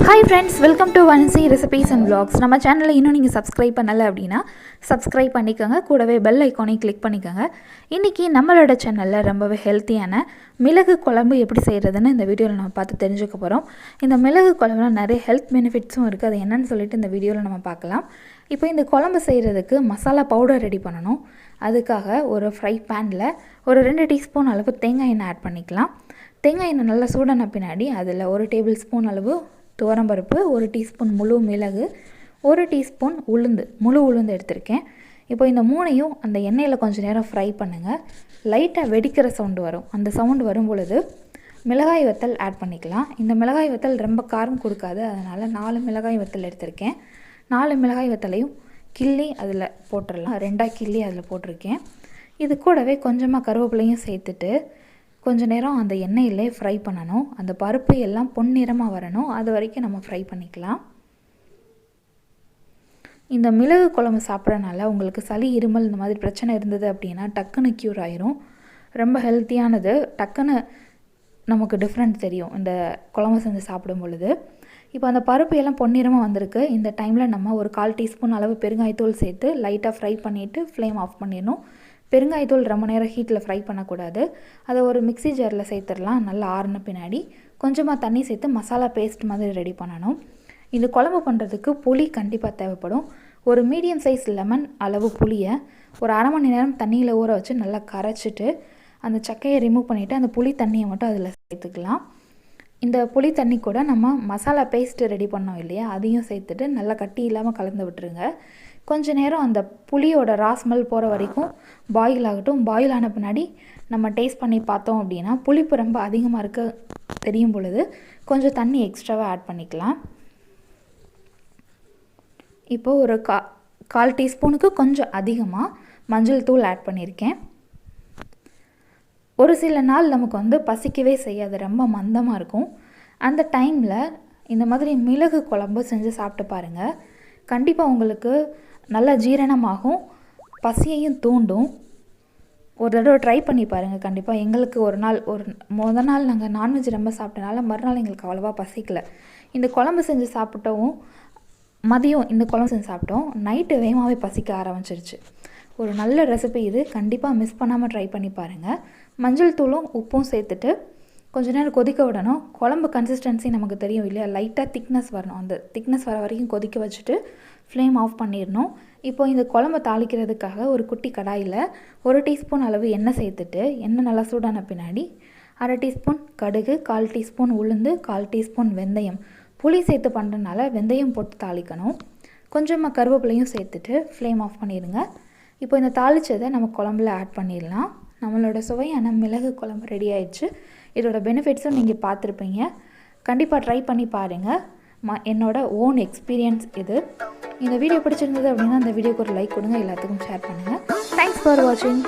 Hi friends, welcome to Vansi Recipes and Vlogs. நம்ம சேனலை இன்னும் நீங்கள் சப்ஸ்கிரைப் பண்ணலை அப்படின்னா சப்ஸ்கிரைப் பண்ணிக்கோங்க. கூடவே பெல் ஐக்கானை கிளிக் பண்ணிக்கோங்க. இன்றைக்கி நம்மளோட சேனலில் ரொம்பவே ஹெல்த்தியான மிளகு குழம்பு எப்படி செய்கிறதுன்னு இந்த வீடியோவில் நம்ம பார்த்து தெரிஞ்சுக்க போகிறோம். இந்த மிளகு குழம்புல நிறைய ஹெல்த் பெனிஃபிட்ஸும் இருக்குது. அது என்னன்னு சொல்லிட்டு இந்த வீடியோவில் நம்ம பார்க்கலாம். இப்போ இந்த குழம்பு செய்கிறதுக்கு மசாலா பவுடர் ரெடி பண்ணணும். அதுக்காக ஒரு ஃப்ரை பேனில் ஒரு 2 டீஸ்பூன் அளவு தேங்காய் எண்ணெய் ஆட் பண்ணிக்கலாம். தேங்காய் எண்ணெய் நல்லா சூடான பின்னாடி அதில் 1 டேபிள் ஸ்பூன் அளவு துவரம்பருப்பு, 1 டீஸ்பூன் முழு மிளகு, 1 டீஸ்பூன் முழு உளுந்து எடுத்திருக்கேன். இப்போ இந்த மூணையும் அந்த எண்ணெயில் கொஞ்சம் நேரம் ஃப்ரை பண்ணுங்கள். லைட்டாக வெடிக்கிற சவுண்டு வரும். அந்த சவுண்டு வரும் பொழுது மிளகாய் வத்தல் ஆட் பண்ணிக்கலாம். இந்த மிளகாய் வத்தல் ரொம்ப காரம் கொடுக்காது, அதனால் 4 மிளகாய் வத்தல் எடுத்திருக்கேன். 4 மிளகாய் வத்தலையும் கிள்ளி அதில் போட்டுடலாம். 2 கிள்ளி அதில் போட்டிருக்கேன். இது கூடவே கொஞ்சமாக கருவேப்பிலையும் சேர்த்துட்டு கொஞ்சம் நேரம் அந்த எண்ணெயிலே ஃப்ரை பண்ணணும். அந்த பருப்பு எல்லாம் பொன்னிறமாக வரணும், அது வரைக்கும் நம்ம ஃப்ரை பண்ணிக்கலாம். இந்த மிளகு குழம்பு சாப்பிட்றனால உங்களுக்கு சளி, இருமல் இந்த மாதிரி பிரச்சனை இருந்தது அப்படின்னா டக்குன்னு க்யூர் ஆயிரும். ரொம்ப ஹெல்த்தியானது. டக்குன்னு நமக்கு டிஃப்ரெண்ட் தெரியும் இந்த குழம்பு செஞ்சு சாப்பிடும் பொழுது. இப்போ அந்த பருப்பு எல்லாம் பொன்னிறமாக வந்திருக்கு. இந்த டைமில் நம்ம ஒரு 1/4 டீஸ்பூன் அளவு பெருங்காயத்தூள் சேர்த்து லைட்டாக ஃப்ரை பண்ணிவிட்டு ஃப்ளேம் ஆஃப் பண்ணிடணும். பெருங்காயத்தூள் ரொம்ப நேரம் ஹீட்டில் ஃப்ரை பண்ணக்கூடாது. அதை ஒரு மிக்ஸி ஜாரில் சேர்த்துடலாம். நல்லா ஆறின பின்னாடி கொஞ்சமாக தண்ணி சேர்த்து மசாலா பேஸ்ட் மாதிரி ரெடி பண்ணணும். இந்த குழம்பு பண்ணுறதுக்கு புளி கண்டிப்பாக தேவைப்படும். ஒரு மீடியம் சைஸ் லெமன் அளவு புளியை ஒரு 1/2 மணி நேரம் தண்ணியில் ஊற வச்சு நல்லா கரைச்சிட்டு அந்த சக்கையை ரிமூவ் பண்ணிவிட்டு அந்த புளி தண்ணியை மட்டும் அதில் சேர்த்துக்கலாம். இந்த புளி தண்ணி கூட நம்ம மசாலா பேஸ்ட்டு ரெடி பண்ணோம் இல்லையா, அதையும் சேர்த்துட்டு நல்லா கட்டி இல்லாமல் கலந்து விட்டுருங்க. கொஞ்ச நேரம் அந்த புளியோட ராஸ்மெல் போகிற வரைக்கும் பாயில் ஆகட்டும். பாயில் ஆன பின்னாடி நம்ம டேஸ்ட் பண்ணி பார்த்தோம் அப்படின்னா புளிப்பு ரொம்ப அதிகமாக இருக்க தெரியும் பொழுது கொஞ்சம் தண்ணி எக்ஸ்ட்ராவாக ஆட் பண்ணிக்கலாம். இப்போது ஒரு 1/4 டீஸ்பூனுக்கு கொஞ்சம் அதிகமாக மஞ்சள் தூள் ஆட் பண்ணியிருக்கேன். ஒரு சில நாள் நமக்கு பசிக்கவே செய்யாது, ரொம்ப மந்தமாக இருக்கும். அந்த டைமில் இந்த மாதிரி மிளகு குழம்பு செஞ்சு சாப்பிட்டு பாருங்கள். கண்டிப்பாக உங்களுக்கு நல்ல ஜீரணமாகும், பசியையும் தூண்டும். ஒரு தடவை ட்ரை பண்ணி பாருங்கள். கண்டிப்பாக எங்களுக்கு முதல் நாள் நாங்கள் நான்வெஜ் ரொம்ப சாப்பிட்டனால மறுநாள் எங்களுக்கு அவ்வளோவா பசிக்கலை. இந்த குழம்பு செஞ்சு சாப்பிட்டவும் மதியம் இந்த குழம்பு செஞ்சு சாப்பிட்டோம். நைட்டு வேகமாகவே பசிக்க ஆரம்பிச்சிருச்சு. ஒரு நல்ல ரெசிபி இது. கண்டிப்பாக மிஸ் பண்ணாமல் ட்ரை பண்ணி பாருங்கள். மஞ்சள் தூளும் உப்பும் சேர்த்துட்டு கொஞ்சம் நேரம் கொதிக்க விடணும். குழம்பு கன்சிஸ்டன்சி நமக்கு தெரியும் இல்லையா, லைட்டாக திக்னஸ் வரணும். அந்த திக்னஸ் வர வரைக்கும் கொதிக்க வச்சுட்டு ஃப்ளேம் ஆஃப் பண்ணிடணும். இப்போ இந்த குழம்பு தாளிக்கிறதுக்காக ஒரு குட்டி கடாயில் 1 டீஸ்பூன் அளவு எண்ணெய் சேர்த்துட்டு எண்ணெய் நல்லா சூடான பின்னாடி 1/2 டீஸ்பூன் கடுகு, 1/4 டீஸ்பூன் உளுந்து, 1/4 டீஸ்பூன் வெந்தயம். புளி சேர்த்து பண்ணுறதுனால வெந்தயம் போட்டு தாளிக்கணும். கொஞ்சமாக கருவேப்பிலையும் சேர்த்துட்டு ஃப்ளேம் ஆஃப் பண்ணிடுங்க. இப்போ இந்த தாளித்ததை நம்ம குழம்புல ஆட் பண்ணிடலாம். நம்மளோட சுவையான மிளகு குழம்பு ரெடி ஆயிடுச்சு. இதோட பெனிஃபிட்ஸும் நீங்கள் பார்த்துருப்பீங்க. கண்டிப்பாக ட்ரை பண்ணி பாருங்கள். என்னோட ஓன் எக்ஸ்பீரியன்ஸ் இது. இந்த வீடியோ பிடிச்சிருந்தது அப்படின்னா அந்த வீடியோக்கு ஒரு லைக் கொடுங்க, எல்லாத்துக்கும் ஷேர் பண்ணுங்கள். தேங்க்ஸ் ஃபார் வாட்சிங்.